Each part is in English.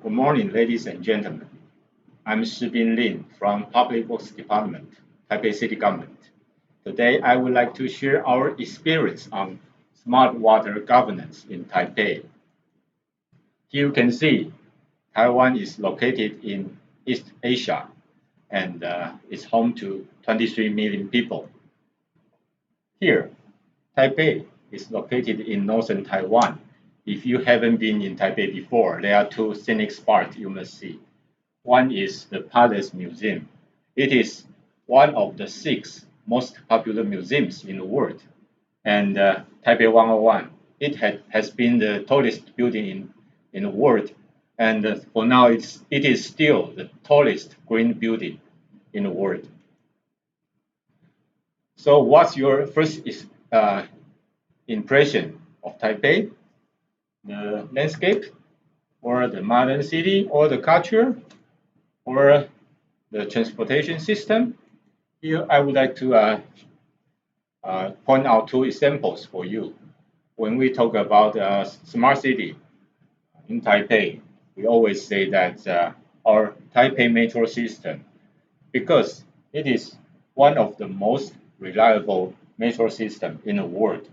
Good morning, ladies and gentlemen. I'm Shih-Bin Lin from Public Works Department, Taipei City Government. Today, I would like to share our experience on smart water governance in Taipei. Here you can see Taiwan is located in East Asia and is home to 23 million people. Here, Taipei is located in northern Taiwan. If you haven't been in Taipei before, there are two scenic spots you must see. One is the Palace Museum. It is one of the 6 most popular museums in the world. And Taipei 101, it has been the tallest building in the world. And for now, it is still the tallest green building in the world. So what's your first impression of Taipei? The landscape, or the modern city, or the culture, or the transportation system? Here I would like to point out 2 examples for you. When we talk about smart city in Taipei, we always say that our Taipei metro system, because it is one of the most reliable metro system in the world.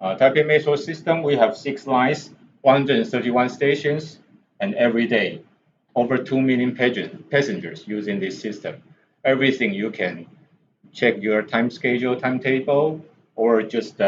Taipei metro system, we have 6 lines, 131 stations, and every day, over 2 million passengers using this system. Everything you can check your time schedule, timetable, or just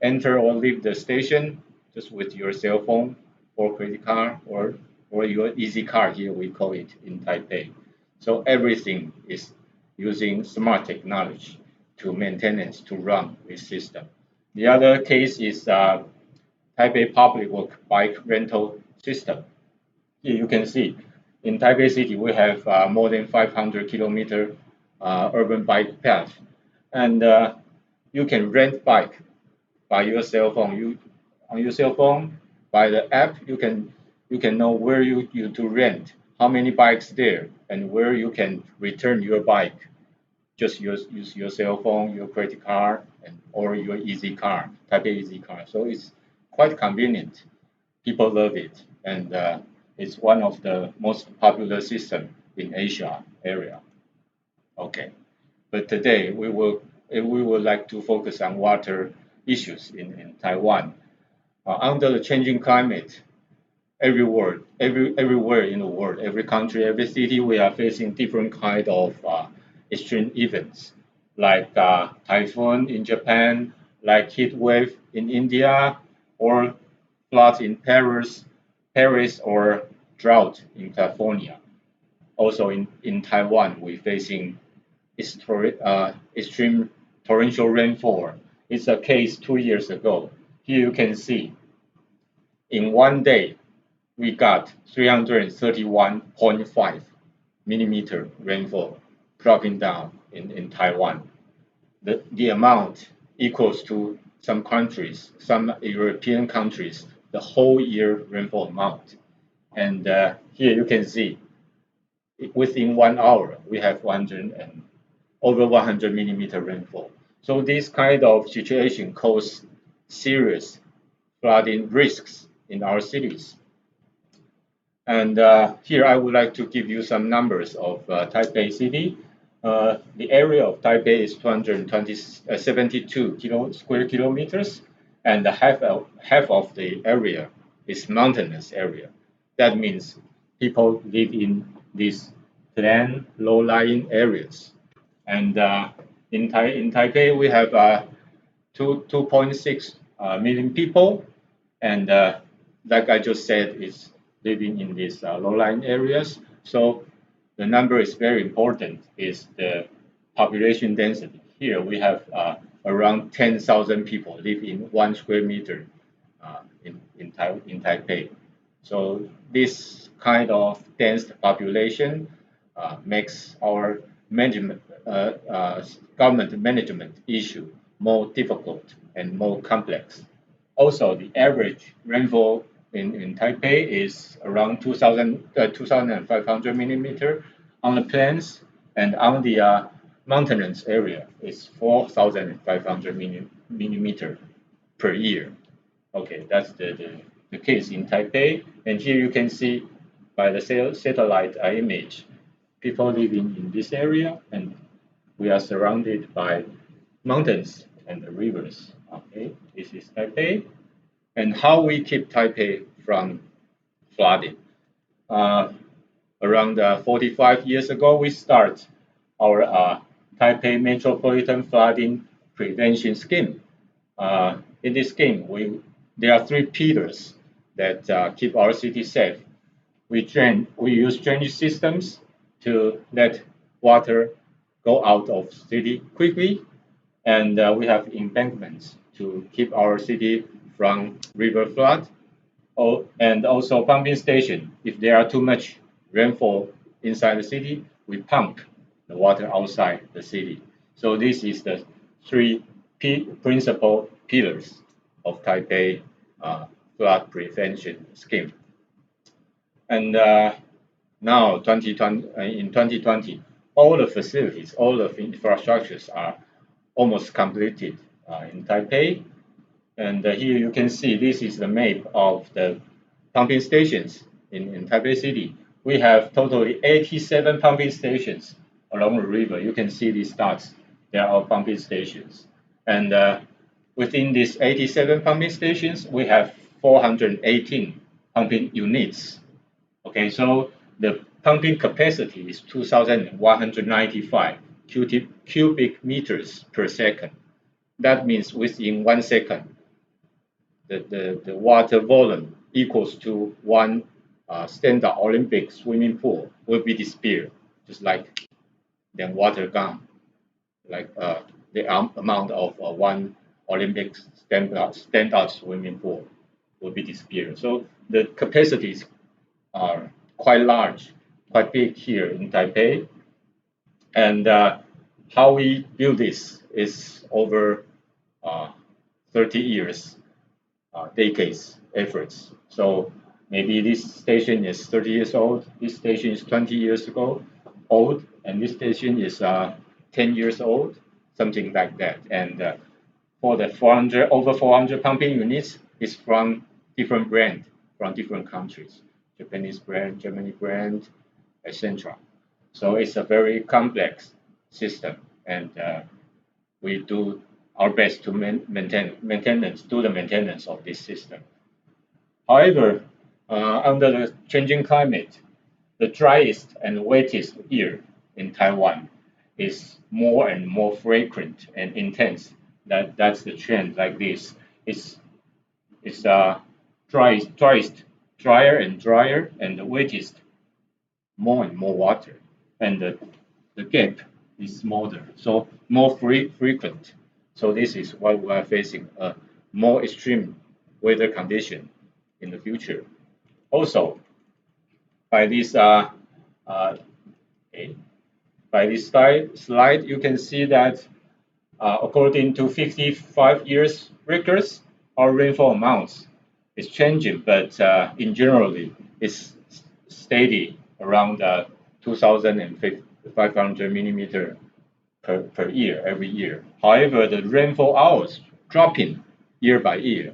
enter or leave the station just with your cell phone or credit card or your easy card, here we call it in Taipei. So everything is using smart technology to maintenance, to run this system. The other case is Taipei Public Work Bike Rental System. Here you can see in Taipei City we have more than 500 kilometer urban bike path, and you can rent bike by your cell phone. On your cell phone, by the app, you can know where you to rent, how many bikes there, and where you can return your bike. Just use your cell phone, your credit card, or your easy car, Taipei easy car. So it's quite convenient. People love it, and it's one of the most popular system in Asia area. Okay, but today we would like to focus on water issues in Taiwan. Under the changing climate, everywhere in the world, every country, every city, we are facing different kind of extreme events, like typhoon in Japan, like heat wave in India, or floods in Paris, or drought in California. Also in Taiwan, we're facing extreme torrential rainfall. It's a case 2 years ago. Here you can see, in one day, we got 331.5 millimeter rainfall dropping down in Taiwan. The amount equals to some countries, some European countries, the whole year rainfall amount. And here you can see, within 1 hour, we have over 100 millimeter rainfall. So this kind of situation cause serious flooding risks in our cities. And here I would like to give you some numbers of Taipei City. The area of Taipei is 272 square kilometers, and half of the area is mountainous area. That means people live in these plain, low-lying areas. And in Taipei, we have 2.6 million people, and like I just said, is living in these low-lying areas. So the number is very important, is the population density. Here we have around 10,000 people live in 1 square meter in Taipei. So this kind of dense population makes our government management issue more difficult and more complex. Also, the average rainfall in Taipei is around 2,500 millimeter on the plains, and on the mountainous area is 4,500 millimeter per year. Okay, that's the case in Taipei. And here you can see by the satellite image, people living in this area, and we are surrounded by mountains and the rivers. Okay, this is Taipei, and how we keep Taipei from flooding. Around 45 years ago, we start our Taipei Metropolitan Flooding Prevention Scheme. In this scheme, there are three pillars that keep our city safe. We use drainage systems to let water go out of city quickly, and we have embankments to keep our city from river flood. Oh, and also pumping station. If there are too much rainfall inside the city, we pump the water outside the city. So this is the three principal pillars of Taipei flood prevention scheme. And now, in 2020, all the facilities, all the infrastructures are almost completed in Taipei. And here you can see this is the map of the pumping stations in Taipei City. We have totally 87 pumping stations along the river. You can see these dots. They are all pumping stations. And within these 87 pumping stations, we have 418 pumping units. Okay, so the pumping capacity is 2,195 cubic meters per second. That means within 1 second, the water volume equals to one standard Olympic swimming pool will be disappeared, just like then water gone, like the amount of one Olympic standard swimming pool will be disappeared. So the capacities are quite large, quite big here in Taipei, and how we build this is over 30 years. Decades efforts. So maybe this station is 30 years old, this station is 20 years old, and this station is 10 years old, something like that. And for the over 400 pumping units is from different brand, from different countries, Japanese brand, Germany brand, etc. So it's a very complex system, and we do our best to do the maintenance of this system. However, under the changing climate, the driest and wettest year in Taiwan is more and more frequent and intense. That's the trend like this. It's drier and drier, and the wettest more and more water, and the gap is smaller, so more frequent. So this is what we are facing, a more extreme weather condition in the future. Also, by this slide, you can see that according to 55 years records, our rainfall amounts is changing, but in generally it's steady around 2,500 millimeter per year, every year. However, the rainfall hours dropping year by year.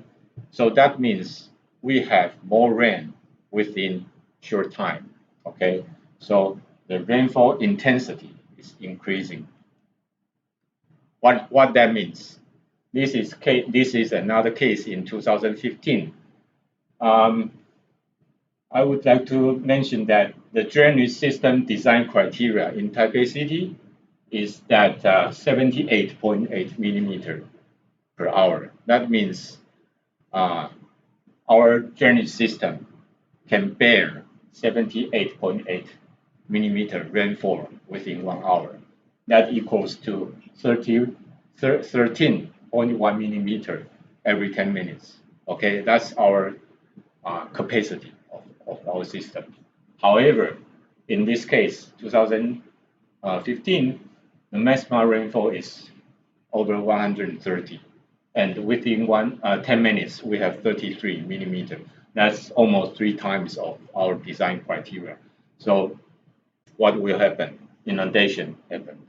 So that means we have more rain within short time. Okay, so the rainfall intensity is increasing. What that means? This is another case in 2015. I would like to mention that the drainage system design criteria in Taipei City is that 78.8 millimeter per hour. That means our drainage system can bear 78.8 millimeter rainfall within 1 hour. That equals to 13.1 millimeter every 10 minutes. Okay, that's our capacity of our system. However, in this case, 2015, the maximum rainfall is over 130, and within 10 minutes we have 33 millimeter. That's almost 3 times of our design criteria. So what will happen? Inundation happen.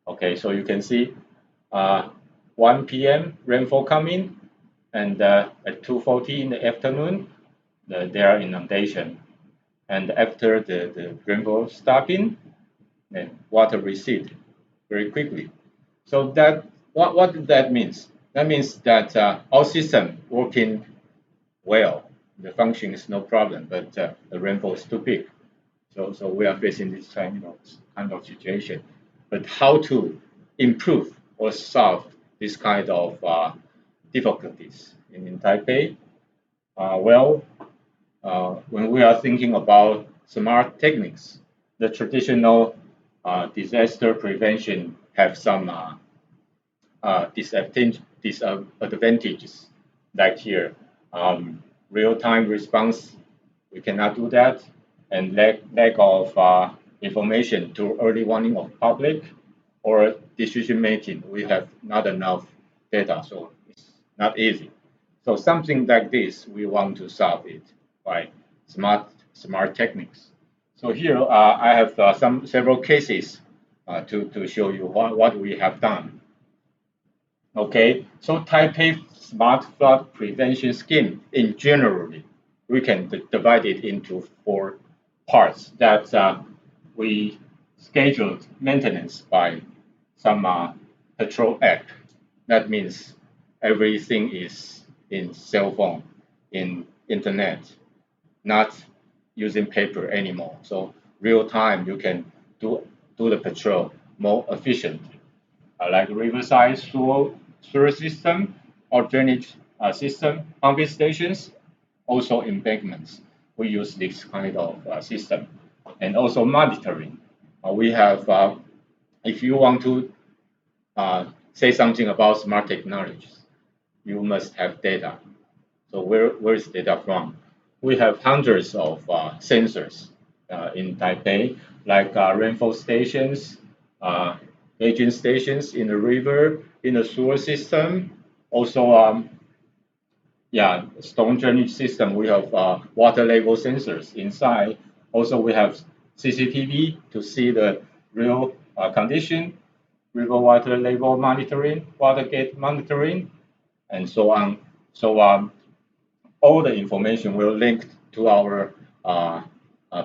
Okay, so you can see 1 p.m. rainfall coming, and at 2:40 in the afternoon, there are inundation. and after the rainfall stopping, then water recede very quickly. So that what that means? That means that our system working well, the function is no problem, but the rainfall is too big. So we are facing this kind of situation. But how to improve or solve this kind of difficulties in Taipei? Well, when we are thinking about smart techniques, the traditional disaster prevention have some disadvantages. Like here, real-time response, we cannot do that, and lack of information to early warning of public or decision making. We have not enough data, so it's not easy. So something like this, we want to solve it by smart techniques. So here I have several cases to show you what we have done. Okay, so Taipei Smart Flood Prevention Scheme in generally, we can divide it into 4 parts that we scheduled maintenance by some patrol app. That means everything is in cell phone, in internet, not using paper anymore. So real time, you can do the patrol more efficiently. Like riverside sewer system or drainage system, pumping stations, also embankments. We use this kind of system, and also monitoring. We have, if you want to say something about smart technologies, you must have data. So where is data from? We have hundreds of sensors in Taipei, like rainfall stations, gauging stations in the river, in the sewer system. Also, storm drainage system. We have water level sensors inside. Also, we have CCTV to see the real condition, river water level monitoring, water gate monitoring, and so on. So all the information will link to our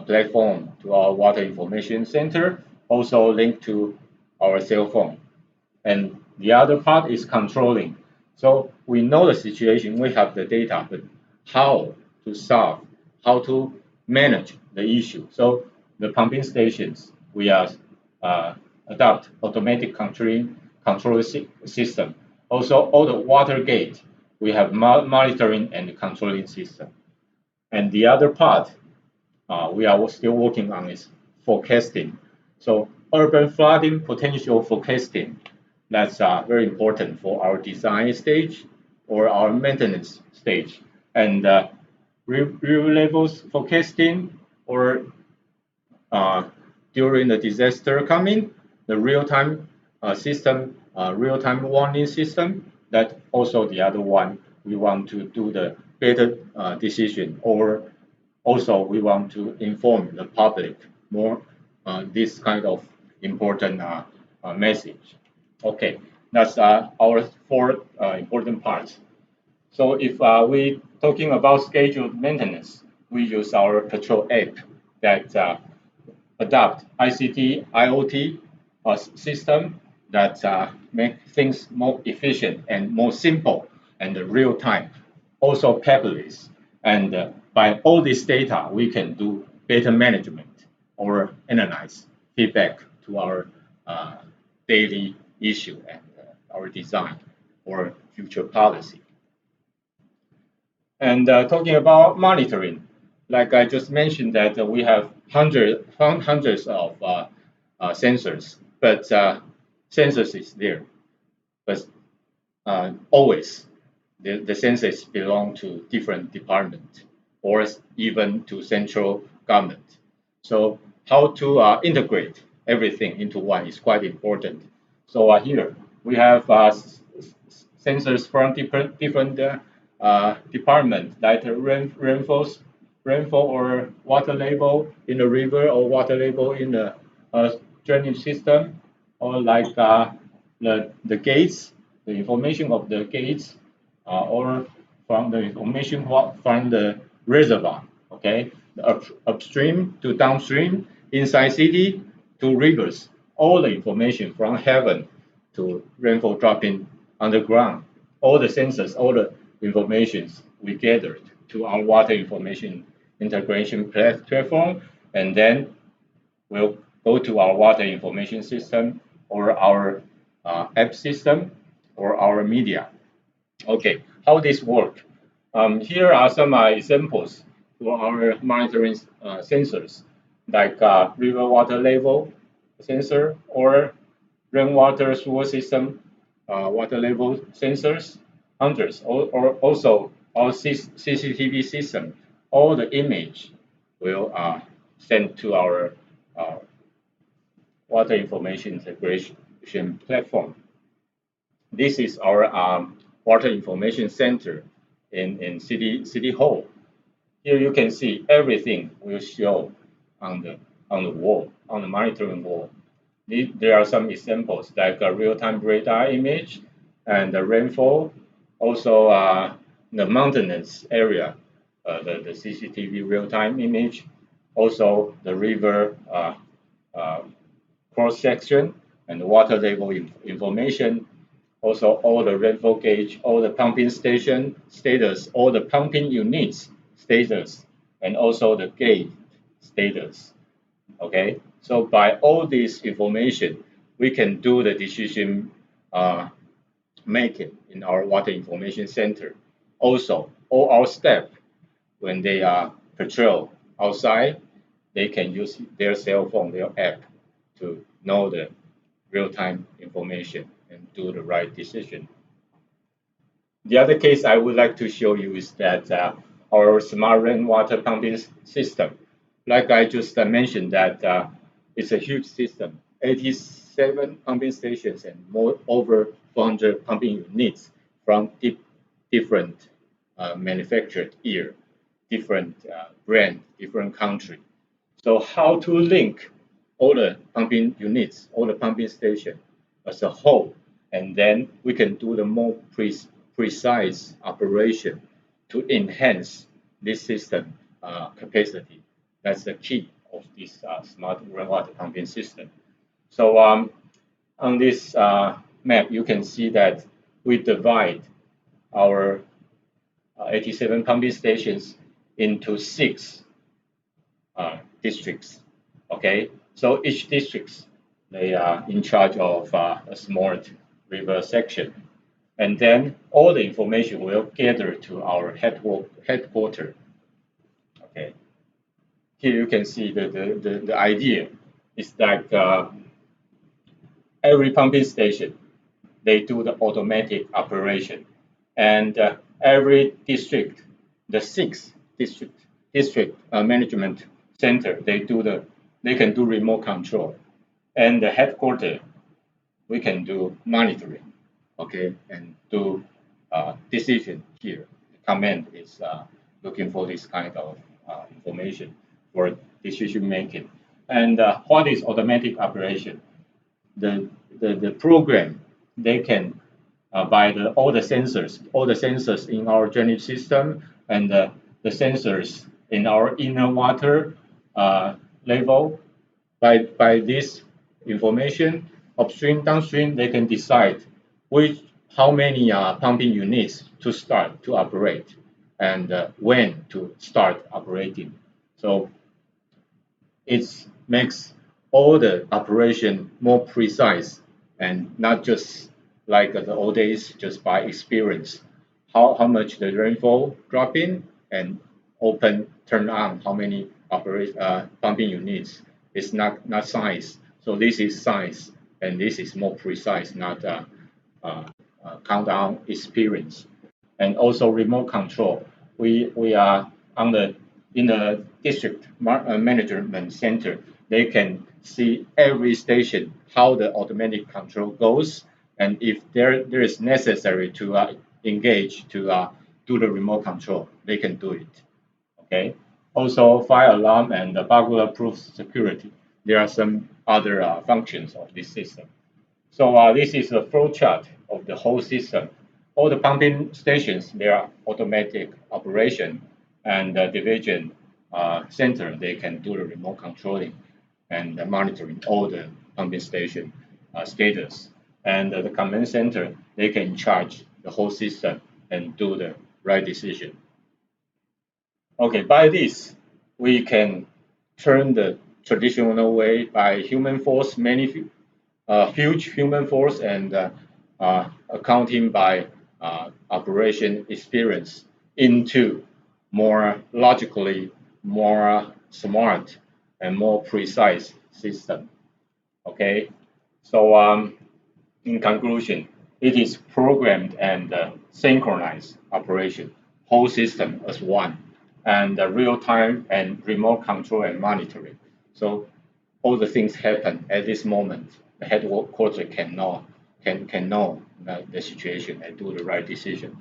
platform, to our water information center, also linked to our cell phone. And the other part is controlling. So we know the situation, we have the data, but how to solve, how to manage the issue. So the pumping stations, we are adopt automatic control system. Also, all the water gate, we have monitoring and controlling system. And the other part we are still working on is forecasting. So urban flooding potential forecasting, that's very important for our design stage or our maintenance stage. And river levels forecasting or during the disaster coming, the real-time system, real-time warning system, that also the other one, we want to do the better decision, or also we want to inform the public more this kind of important message. Okay, that's our 4 important parts. So if we talking about scheduled maintenance, we use our patrol app that adopt ICT, IoT system that make things more efficient and more simple and real time, also paperless. And by all this data, we can do better management or analyze feedback to our daily issue and our design or future policy. And talking about monitoring, like I just mentioned that we have hundreds of sensors, but sensors is there, but always the sensors belong to different departments or even to central government. So how to integrate everything into one is quite important. So here we have sensors from different departments, like rainfall or water level in the river or water level in the drainage system, or like the gates, the information of the gates, or from the information from the reservoir. Okay, upstream to downstream, inside city to rivers, all the information from heaven to rainfall dropping on the ground, all the sensors, all the informations we gathered to our water information integration platform, and then we'll go to our water information system or our app system or our media. Okay, how this work? Here are some examples for our monitoring sensors, like river water level sensor or rainwater sewer system water level sensors, hunters, or also our CCTV system. All the image will send to our uh, water information integration platform. This is our water information center in City Hall. Here you can see everything will show on the wall, on the monitoring wall. There are some examples like a real-time radar image and the rainfall, also the mountainous area, the CCTV real-time image, also the river uh, cross-section and the water level information, also all the rainfall gauge, all the pumping station status, all the pumping units status, and also the gate status. Okay, so by all this information, we can do the decision making in our water information center. Also, all our staff, when they are patrol outside, they can use their cell phone, their app, to know the real-time information and do the right decision. The other case I would like to show you is that our smart rainwater pumping system, like I just mentioned, that it's a huge system, 87 pumping stations and over 400 pumping units from different manufactured here, different brand, different country. So how to link all the pumping units, all the pumping station as a whole, and then we can do the more precise operation to enhance this system capacity. That's the key of this smart rainwater pumping system. So on this map, you can see that we divide our 87 pumping stations into 6 districts. Okay, so each district they are in charge of a smart river section, and then all the information will gather to our headquarters. Okay, here you can see the idea is like every pumping station they do the automatic operation, and every district, the 6 district management center, they can do remote control, and the headquarters we can do monitoring, okay, and do decision here. The command is looking for this kind of information for decision making. And what is automatic operation? The program they can by all the sensors in our drainage system and the sensors in our inner water level. By this information, upstream, downstream, they can decide how many pumping units to start to operate and when to start operating. So it makes all the operation more precise and not just like the old days, just by experience. How much the rainfall dropping and turn on how many pumping units. It's not science. So this is science, and this is more precise, not countdown experience. And also remote control. We are on the in the district management center. They can see every station how the automatic control goes, and if there is necessary to engage to do the remote control, they can do it. Okay. Also, fire alarm and burglar-proof security. There are some other functions of this system. So this is a flow chart of the whole system. All the pumping stations, they are automatic operation and division center, they can do the remote controlling and monitoring all the pumping station status. And the command center, they can charge the whole system and do the right decision. Okay, by this, we can turn the traditional way by human force, huge human force, and accounting by operation experience into more logically, more smart, and more precise system. Okay, so in conclusion, it is programmed and synchronized operation, whole system as one, and real time and remote control and monitoring. So all the things happen at this moment. The headquarters can know the situation and do the right decision.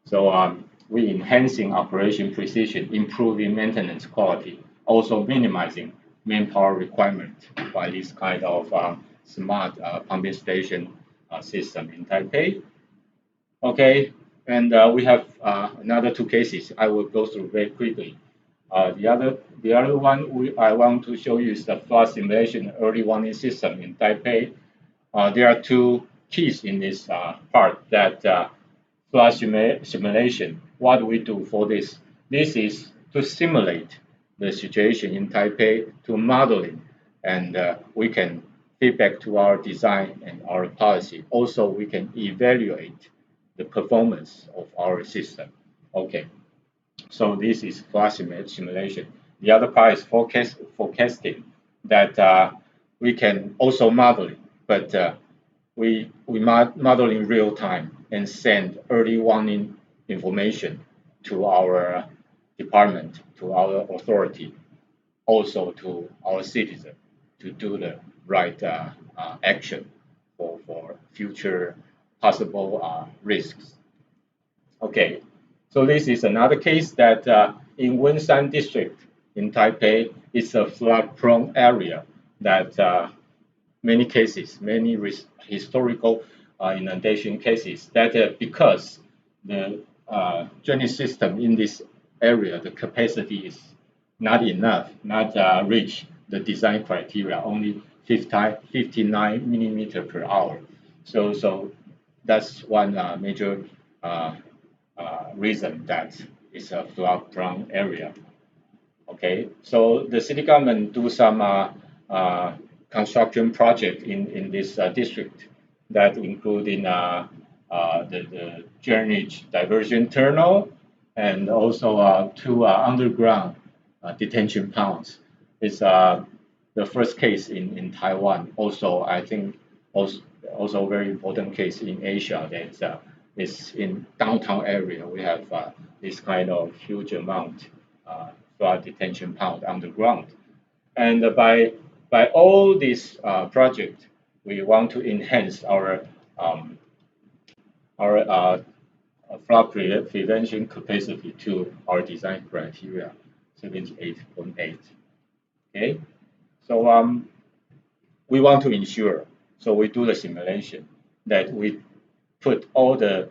So we enhancing operation precision, improving maintenance quality, also minimizing manpower requirement by this kind of smart pumping station system in Taipei. Okay, and we have another two cases. I will go through very quickly. The other one I want to show you is the flood simulation early warning system in Taipei. There are two keys in this part that flood simulation. What do we do for this? This is to simulate the situation in Taipei to modeling, and we can feedback to our design and our policy. Also, we can evaluate the performance of our system. Okay, so this is flood simulation. The other part is forecasting that we can also modeling, but we model in real time and send early warning information to our department, to our authority, also to our citizen to do the right action for future possible risks. Okay, so this is another case that in Wenshan district in Taipei, it's a flood-prone area that many cases, many historical inundation cases that because the drainage system in this area, the capacity is not enough, not reach the design criteria, only 59 millimeter per hour. So that's one major reason that it's a flood-prone area. Okay, so the city government do some construction project in this district that including the drainage diversion tunnel and also two underground detention ponds. It's the first case in Taiwan. Also, I think also very important case in Asia that is in downtown area. We have this kind of huge amount flood detention pond underground, and by all these projects, we want to enhance our flood prevention capacity to our design criteria 78.8. Okay, so we want to ensure, so we do the simulation that we put all the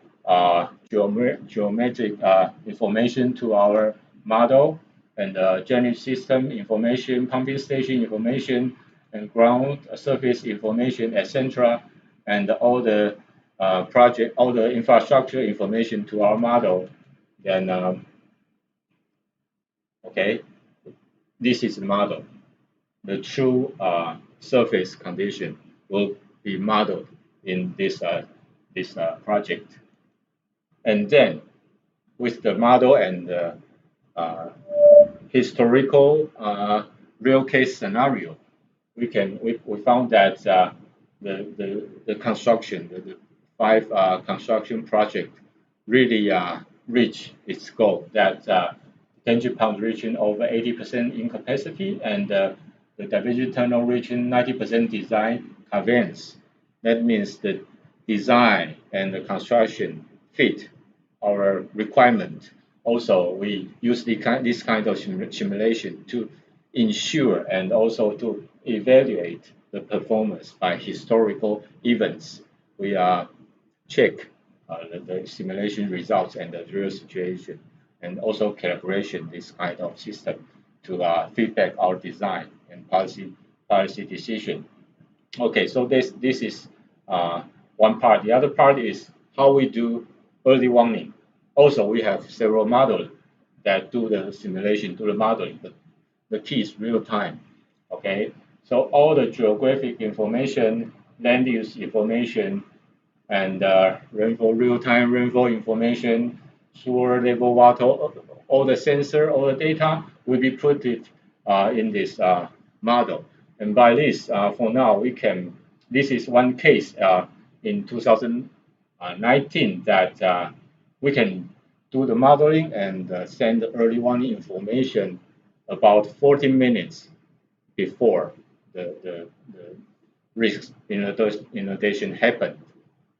geometric information to our model and drainage system information, pumping station information, and ground surface information, etc., and all the all the infrastructure information to our model. Then, okay, this is the model. The true surface condition will be modeled in this project, and then with the model and the historical real case scenario, we found that the construction, the five construction project really reach its goal that detention pond reaching over 80% in capacity and the diversion tunnel reaching 90% design conveyance. That means the design and the construction fit our requirement. Also, we use this kind of simulation to ensure and also to evaluate the performance by historical events. We check the simulation results and the real situation, and also calibration this kind of system feedback our design and policy decision. Okay, so this is one part. The other part is how we do early warning. Also, we have several models that do the simulation, do the modeling, but the key is real time. Okay, so all the geographic information, land use information, and rainfall real-time rainfall information, sewer level water, all the sensor, all the data will be put it in this model. And by this, for now, we can. This is one case in 2019 that we can do the modeling and send the early warning information about 14 minutes before the risk inundation happened.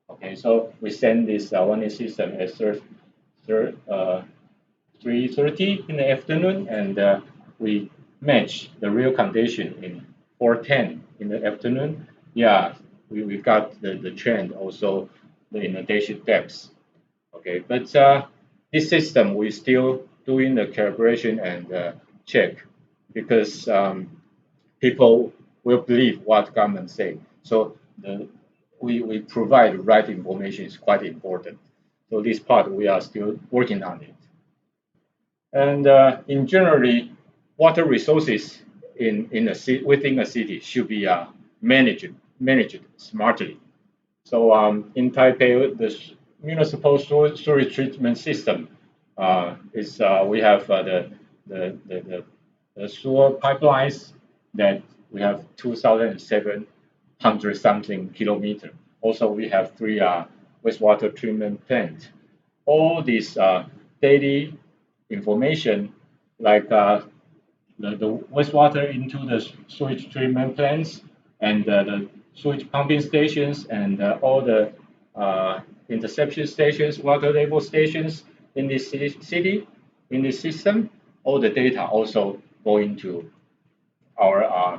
Okay, so we send this warning system at 3:30 in the afternoon, and we match the real condition in 4:10 in the afternoon. Yeah, we got the trend, also the inundation depths. Okay, but this system we still doing the calibration and check because people will believe what government say. So we provide the right information is quite important. So this part we are still working on it. And in generally, water resources within a city should be managed smartly. So in Taipei, the municipal sewage treatment system is we have the sewer pipelines that we have 2,700 something kilometer. Also, we have three wastewater treatment plants. All these daily information, like the wastewater into the sewage treatment plants and the sewage pumping stations and all the interception stations, water level stations in this city, in this system, all the data also go into our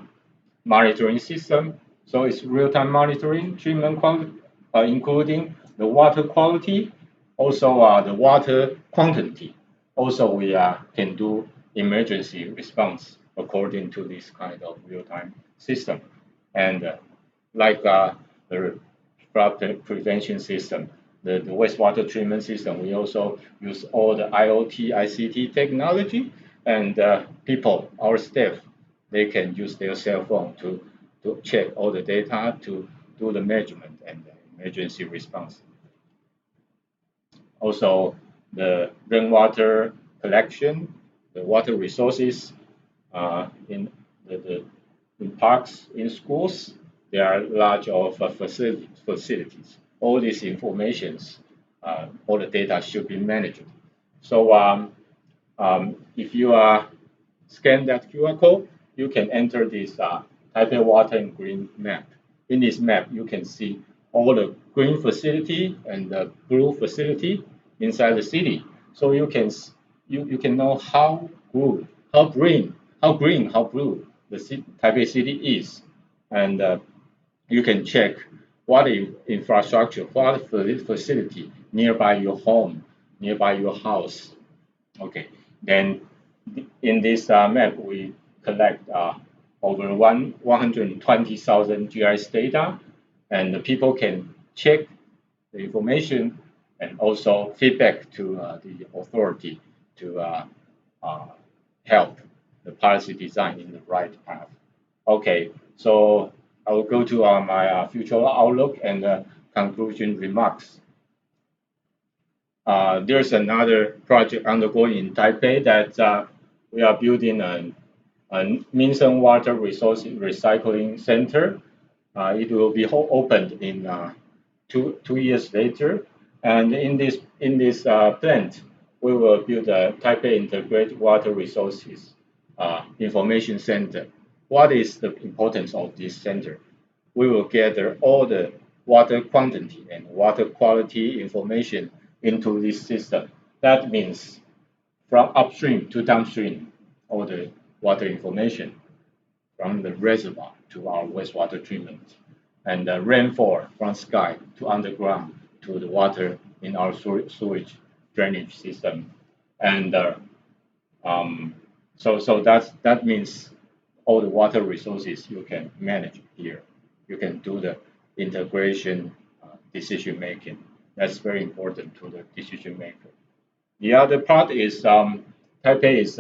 monitoring system. So it's real-time monitoring, treatment quality, including the water quality, also the water quantity. Also, we can do emergency response according to this kind of real-time system. And like the flood prevention system, the wastewater treatment system, we also use all the IoT, ICT technology, and people, our staff, they can use their cell phone to check all the data, to do the measurement and the emergency response. Also, the rainwater collection, the water resources in in parks, in schools, there are large of facilities. All these informations, all the data should be managed. So if you scan that QR code, you can enter this Taipei Water and Green map. In this map, you can see all the green facility and the blue facility inside the city. So you can know how blue, how blue the Taipei city is, and you can check what infrastructure, what facility nearby your home, nearby your house. Okay, then in this map we collect over 120,000 GIS data, and the people can check the information and also feedback to the authority to help the policy design in the right path. Okay, so I will go to my future outlook and conclusion remarks. There's another project undergoing in Taipei that we are building a Minsen Water Resource Recycling Center. It will be opened in 2 years later, and in this plant, we will build a Taipei Integrated Water Resources Information Center. What is the importance of this center? We will gather all the water quantity and water quality information into this system. That means from upstream to downstream, all the water information from the reservoir to our wastewater treatment, and the rainfall from sky to underground to the water in our sewage drainage system. And um, So that means all the water resources you can manage here. You can do the integration decision making. That's very important to the decision maker. The other part is Taipei is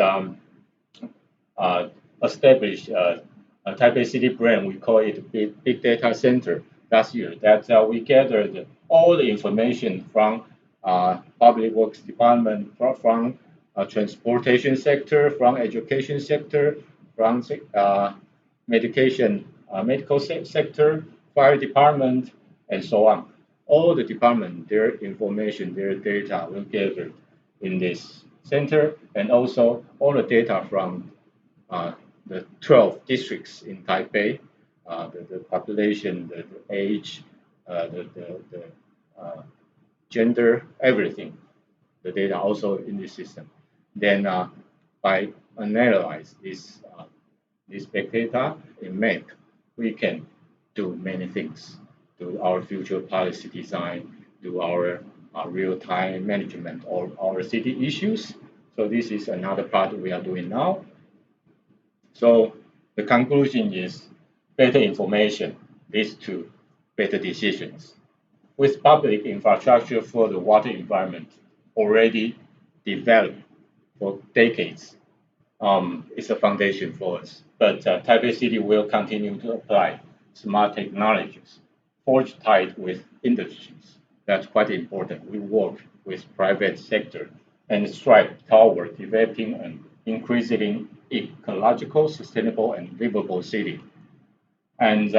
uh, established a Taipei City brand. We call it Big Data Center last year. That we gathered all the information from public works department, from transportation sector, from education sector, from medical sector, fire department, and so on. All the department, their information, their data will gather in this center, and also all the data from uh, the 12 districts in Taipei, the population, the age, the gender, everything, the data also in the system. Then by analyze this big data in map, we can do many things, do our future policy design, do our real-time management of our city issues. So this is another part we are doing now. So the conclusion is better information leads to better decisions. With public infrastructure for the water environment already developed for decades, it's a foundation for us. But Taipei City will continue to apply smart technologies, forge tied with industries. That's quite important. We work with private sector and strive toward developing an increasingly ecological, sustainable, and livable city. And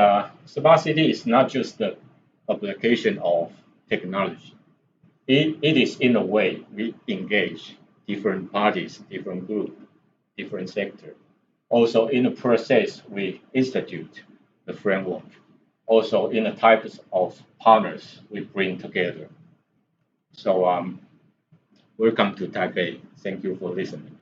smart city is not just the application of technology. It is in a way we engage different parties, different groups, different sector. Also in the process, we institute the framework. Also in the types of partners we bring together. So welcome to Taipei. Thank you for listening.